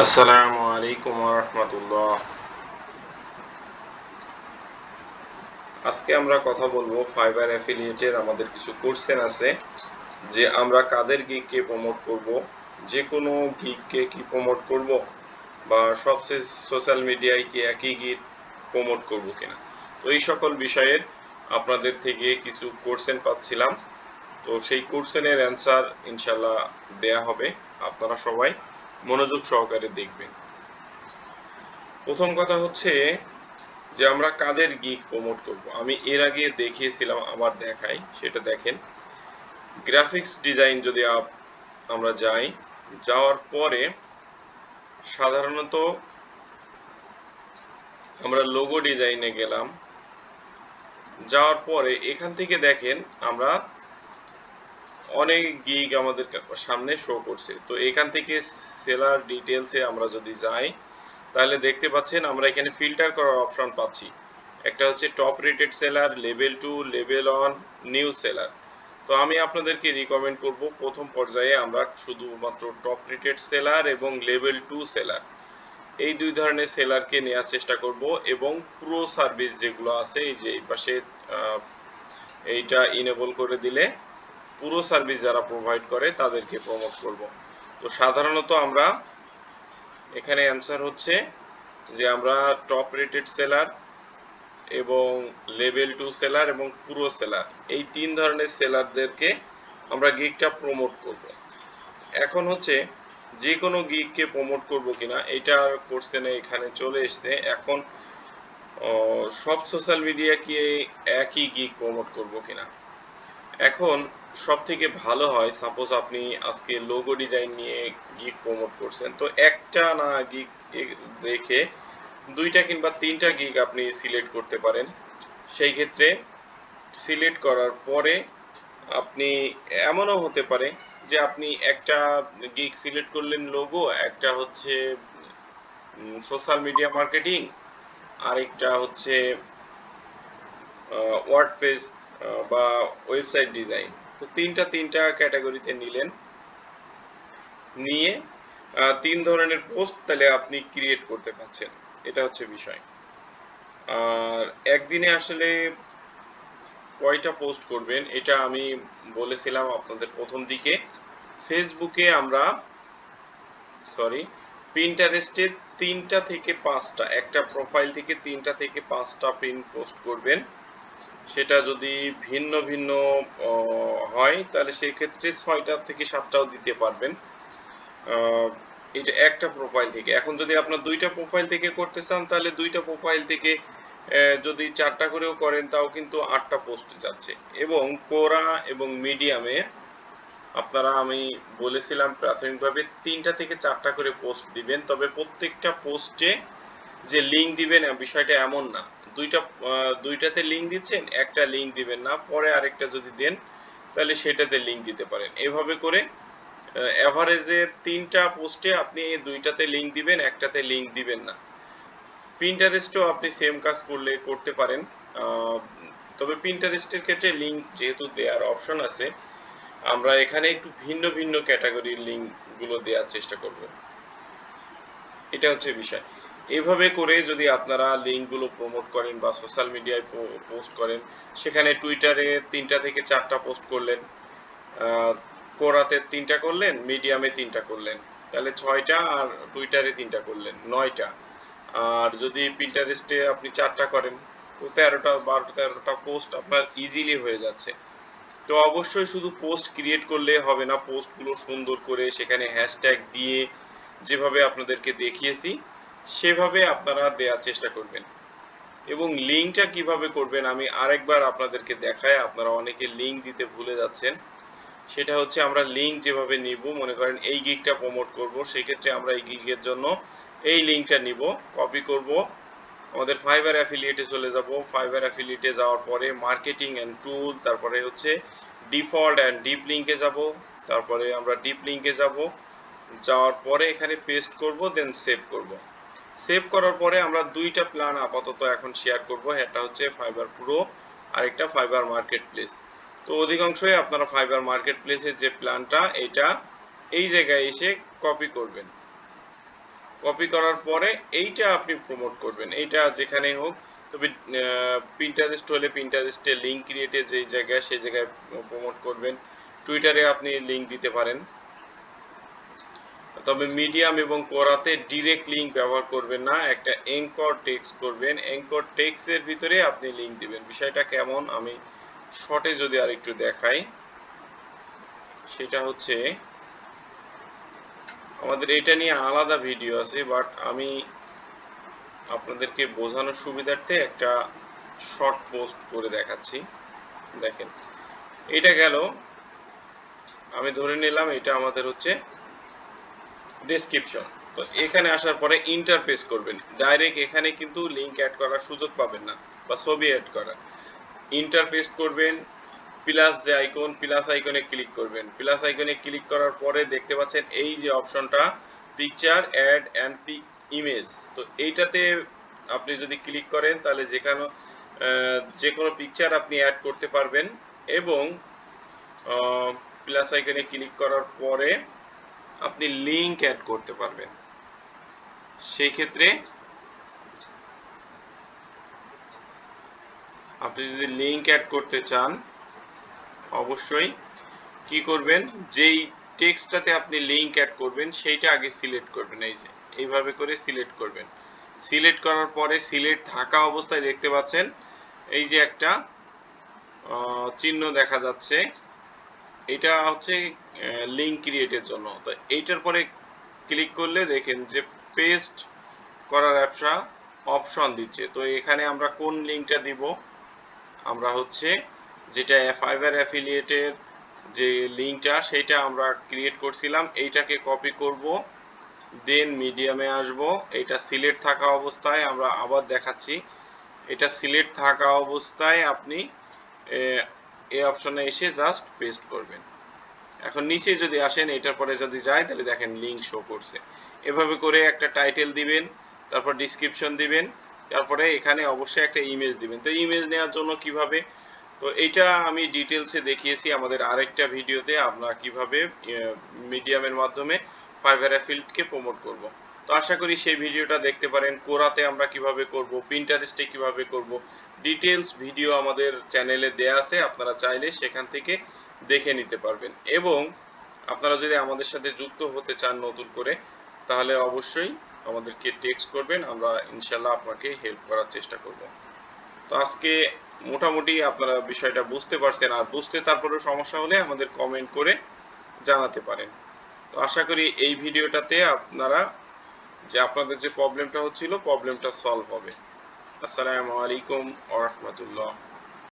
আসসালামু আলাইকুম রাহমাতুল্লাহ। আজকে আমরা কথা বলবো ফাইবার অ্যাফিলিয়েটের আমাদের কিছু কোশ্চেন আছে যে আমরা কাদের গিগকে প্রমোট করব, যে কোনো গিগকে কি প্রমোট করব বা সব সোশ্যাল মিডিয়ায় কি একই গিগ প্রমোট করব কিনা। তো এই সকল বিষয়ের আপনাদের থেকে কিছু কোশ্চেন পাচ্ছিলাম, তো সেই কোশ্চেনের অ্যান্সার ইনশাল্লাহ দেয়া হবে। আপনারা সবাই মনোযোগ সহকারে দেখবেন। প্রথম কথা হচ্ছে যে আমরা কাদের গিগ প্রমোট করব। আমি এর আগে দেখিয়েছিলাম, আবার দেখাই, সেটা দেখেন। গ্রাফিক্স ডিজাইন যদি আমরা যাই, যাওয়ার পরে সাধারণত আমরা লোগো ডিজাইনে গেলাম। যাওয়ার পরে এখান থেকে দেখেন আমরা অনেক গিগ আমাদের সামনে শো করছে। তো এখান থেকে সেলার ডিটেলসে আমরা যদি যাই, তাহলে দেখতে পাচ্ছেন আমরা এখানে ফিল্টার করার অপশন পাচ্ছি। একটা হচ্ছে top rated seller, level 2, level 1, new seller. তো আমি আপনাদেরকে রিকমেন্ড করব প্রথম পর্যায়ে আমরা শুধুমাত্র টপ রেটেড সেলার এবং লেভেল 2 সেলার, এই দুই ধরনের সেলারকে নেওয়ার চেষ্টা করব, এবং প্রো সার্ভিস যেগুলো আছে এই যে এই পাশে এইটা ইনেবল করে দিলে পুরো সার্ভিস যারা প্রোভাইড করে তাদেরকে প্রমোট করব। তো সাধারণত আমরা এখানে অ্যান্সার হচ্ছে যে আমরা টপ রেটেড সেলার এবং লেভেল 2 সেলার এবং পুরো সেলার, এই তিন ধরনের সেলারদেরকে আমরা গিগটা প্রমোট করব। এখন হচ্ছে যে কোনো গিগকে প্রমোট করব কিনা এটার কোশ্চেনে এখানে চলে এসছে। এখন সব সোশ্যাল মিডিয়া কি একই গিগ প্রমোট করব কিনা। এখন সবথেকে ভালো হয়, সাপোজ আপনি আজকে লোগো ডিজাইন নিয়ে গিগ প্রমোট করছেন, তো একটা না গিগ রেখে 2টা কিংবা 3টা গিগ আপনি সিলেক্ট করতে পারেন। সেই ক্ষেত্রে সিলেক্ট করার পরে আপনি, এমনও হতে পারে যে আপনি একটা গিগ সিলেক্ট করলেন লোগো, একটা হচ্ছে সোশ্যাল মিডিয়া মার্কেটিং, আরেকটা হচ্ছে ওয়ার্ড পেজ বা ওয়েবসাইট ডিজাইন। তো তিনটা ক্যাটাগরিতে নিলেন, নিয়ে 3 ধরনের পোস্ট তাহলে আপনি ক্রিয়েট করতে পারছেন। এটা হচ্ছে বিষয়। আর একদিনে আসলে কয়টা পোস্ট করবেন এটা আমি বলেছিলাম আপনাদের প্রথম দিকে। ফেসবুকে আমরা, সরি, পিন্টারেস্টে 3টা থেকে 5টা, একটা প্রোফাইল থেকে 3টা থেকে 5টা পিন পোস্ট করবেন। সেটা যদি ভিন্ন ভিন্ন হয় তাহলে সেক্ষেত্রে 6টা থেকে 7টাও দিতে পারবেন। এটা একটা প্রোফাইল থেকে। এখন যদি আপনার 2টা প্রোফাইল থেকে করতে চান তাহলে 2টা প্রোফাইল থেকে যদি 4টা করেও করেন তাও কিন্তু 8টা পোস্ট যাচ্ছে। এবং কোরা এবং মিডিয়ামে আপনারা, আমি বলেছিলাম প্রাথমিকভাবে 3টা থেকে 4টা করে পোস্ট দিবেন, তবে প্রত্যেকটা পোস্টে যে লিঙ্ক দিবেন বিষয়টা এমন না। দুইটাতে লিঙ্ক দিচ্ছেন, একটা লিঙ্ক দিবেন না, পরে আরেকটা যদি দেন তাহলে সেটাতে লিঙ্ক দিতে পারেন। এভাবে করে অ্যাভারেজে 3টা পোস্টে আপনি 2টাতে লিঙ্ক দিবেন, একটাতে লিঙ্ক দিবেন না। পিন্টারেস্টও আপনি সেম কাজ করতে পারেন। তবে পিন্টারেস্টের ক্ষেত্রে লিঙ্ক যেহেতু দেওয়ার অপশন আছে, আমরা এখানে একটু ভিন্ন ভিন্ন ক্যাটাগরির লিঙ্কগুলো দেওয়ার চেষ্টা করব। এটা হচ্ছে বিষয়। এভাবে করে যদি আপনারা লিঙ্কগুলো প্রমোট করেন বা সোশ্যাল মিডিয়ায় পোস্ট করেন, সেখানে টুইটারে 3টা থেকে 4টা পোস্ট করলেন, কোরাতে 3টা করলেন, মিডিয়ামে 3টা করলেন, তাহলে 6টা, আর টুইটারে 3টা করলেন 9টা। আর যদি পিন্টারেস্টে আপনি 4টা করেন তো 13টা, 12টা, 13টা পোস্ট আপনার ইজিলি হয়ে যাচ্ছে। তো অবশ্যই শুধু পোস্ট ক্রিয়েট করলে হবে না, পোস্টগুলো সুন্দর করে সেখানে হ্যাশট্যাগ দিয়ে যেভাবে আপনাদেরকে দেখিয়েছি সেভাবে আপনারা দেওয়ার চেষ্টা করবেন। এবং লিঙ্কটা কিভাবে করবেন আমি আরেকবার আপনাদেরকে দেখাই, আপনারা অনেকে লিঙ্ক দিতে ভুলে যাচ্ছেন। সেটা হচ্ছে আমরা লিঙ্ক যেভাবে নিব, মনে করেন এই গিগটা প্রমোট করব, সেক্ষেত্রে আমরা এই গিগের জন্য এই লিঙ্কটা নিব, কপি করব, আমাদের ফাইবার অ্যাফিলিয়েটে চলে যাব। ফাইবার অ্যাফিলিয়েটে যাওয়ার পরে মার্কেটিং অ্যান্ড টুল, তারপরে হচ্ছে ডিফল্ট অ্যান্ড ডিপ লিঙ্কে যাব, তারপরে আমরা ডিপ লিঙ্কে যাব, যাওয়ার পরে এখানে পেস্ট করব, দেন সেভ করব। সেভ করার পরে আমরা 2টা প্ল্যান আপাতত এখন শেয়ার করব, একটা হচ্ছে ফাইবার প্রো, আরেকটা ফাইবার মার্কেট প্লেস। তো অধিকাংশই আপনারা ফাইবার মার্কেট প্লেসের যে প্ল্যানটা, এটা এই জায়গায় এসে কপি করবেন। কপি করার পরে এইটা আপনি প্রমোট করবেন, এইটা যেখানেই হোক। তবে পিন্টারেস্ট হলে পিন্টারেস্টে লিঙ্ক ক্রিয়েটে যেই জায়গায় সেই জায়গায় প্রমোট করবেন। টুইটারে আপনি লিঙ্ক দিতে পারেন। তবে মিডিয়াম এবং কোরাতে ডিরেক্ট লিঙ্ক ব্যবহার করবেন না, একটা অ্যাঙ্কর টেক্সট করবেন। অ্যাঙ্কর টেক্সটের ভিতরে আপনি লিঙ্ক দিবেন। বিষয়টা কেমন আমি শর্টে যদি আরেকটু দেখাই, সেটা হচ্ছে আমাদের এটা নিয়ে আলাদা ভিডিও আছে, বাট আমি আপনাদেরকে বোঝানোর সুবিধার্থে একটা শর্ট পোস্ট করে দেখাচ্ছি। দেখেন, এটা গেল, আমি ধরে নিলাম এটা আমাদের হচ্ছে ডেসক্রিপশন। তো এখানে আসার পরে ইন্টারফেস করবেন, ডাইরেক্ট এখানে কিন্তু লিঙ্ক অ্যাড করার সুযোগ পাবেন না বা ছবি অ্যাড করার। ইন্টারফেস করবেন, প্লাস যে আইকন, প্লাস আইকনে ক্লিক করবেন। প্লাস আইকনে ক্লিক করার পরে দেখতে পাচ্ছেন এই যে অপশনটা picture add and pick image. তো এইটাতে আপনি যদি ক্লিক করেন তাহলে যে কোনো পিকচার আপনি অ্যাড করতে পারবেন। এবং প্লাস আইকনে ক্লিক করার পরে আপনি লিঙ্ক অ্যাড করতে পারবেন। সেই ক্ষেত্রে আপনি যদি লিঙ্ক অ্যাড করতে চান, অবশ্যই কি করবেন, যেই টেক্সটটাতে আপনি লিঙ্ক অ্যাড করবেন সেইটা আগে সিলেক্ট করবেন। এই যে এইভাবে করে সিলেক্ট করবেন। সিলেক্ট করার পরে সিলেক্ট থাকা অবস্থায় দেখতে পাচ্ছেন এই যে একটা চিহ্ন দেখা যাচ্ছে, এটা হচ্ছে লিঙ্ক ক্রিয়েটের জন্য। তো এইটার পরে ক্লিক করলে দেখেন যে পেস্ট করার একটা অপশন দিচ্ছে। তো এখানে আমরা কোন লিঙ্কটা দিব, আমরা হচ্ছে যেটা ফাইবার অ্যাফিলিয়েটের যে লিঙ্কটা সেইটা আমরা ক্রিয়েট করছিলাম, এইটাকে কপি করব, দেন মিডিয়ামে আসব। এটা সিলেক্ট থাকা অবস্থায় আমরা আবার দেখাচ্ছি, এটা সিলেক্ট থাকা অবস্থায় আপনি এই অপশনে এসে জাস্ট পেস্ট করবেন। এখন নিচে যদি আসেন, এটার পরে যদি যায় তাহলে দেখেন লিঙ্ক শো করছে। এভাবে করে একটা টাইটেল দিবেন, তারপর ডিসক্রিপশন দিবেন, তারপরে এখানে অবশ্যই একটা ইমেজ দিবেন। তো ইমেজ নেওয়ার জন্য কিভাবে, তো এইটা আমি ডিটেলসে দেখিয়েছি আমাদের আরেকটা ভিডিওতে, আমরা কিভাবে মিডিয়ামের মাধ্যমে ফাইবার অ্যাফিলিয়েটকে প্রমোট করব। তো আশা করি সেই ভিডিওটা দেখতে পারেন। কোরাতে আমরা কিভাবে করব, পিন্টারেস্টে কিভাবে করব, ডিটেলস ভিডিও আমাদের চ্যানেলে দেয়া আছে, আপনারা চাইলে সেখান থেকে দেখে নিতে পারবেন। এবং আপনারা যদি আমাদের সাথে যুক্ত হতে চান নতুন করে, তাহলে অবশ্যই আমাদেরকে টেক্সট করবেন, আমরা ইনশাল্লাহ আপনাকে হেল্প করার চেষ্টা করব। তো আজকে মোটামুটি আপনারা বিষয়টা বুঝতে পারছেন, আর বুঝতে তারপরেও সমস্যা হলে আমাদের কমেন্ট করে জানাতে পারেন। তো আশা করি এই ভিডিওটাতে আপনারা যে আপনাদের যে প্রবলেমটা হচ্ছিল, প্রবলেমটা সলভ হবে। আসসালামু আলাইকুম ওয়া রাহমাতুল্লাহ।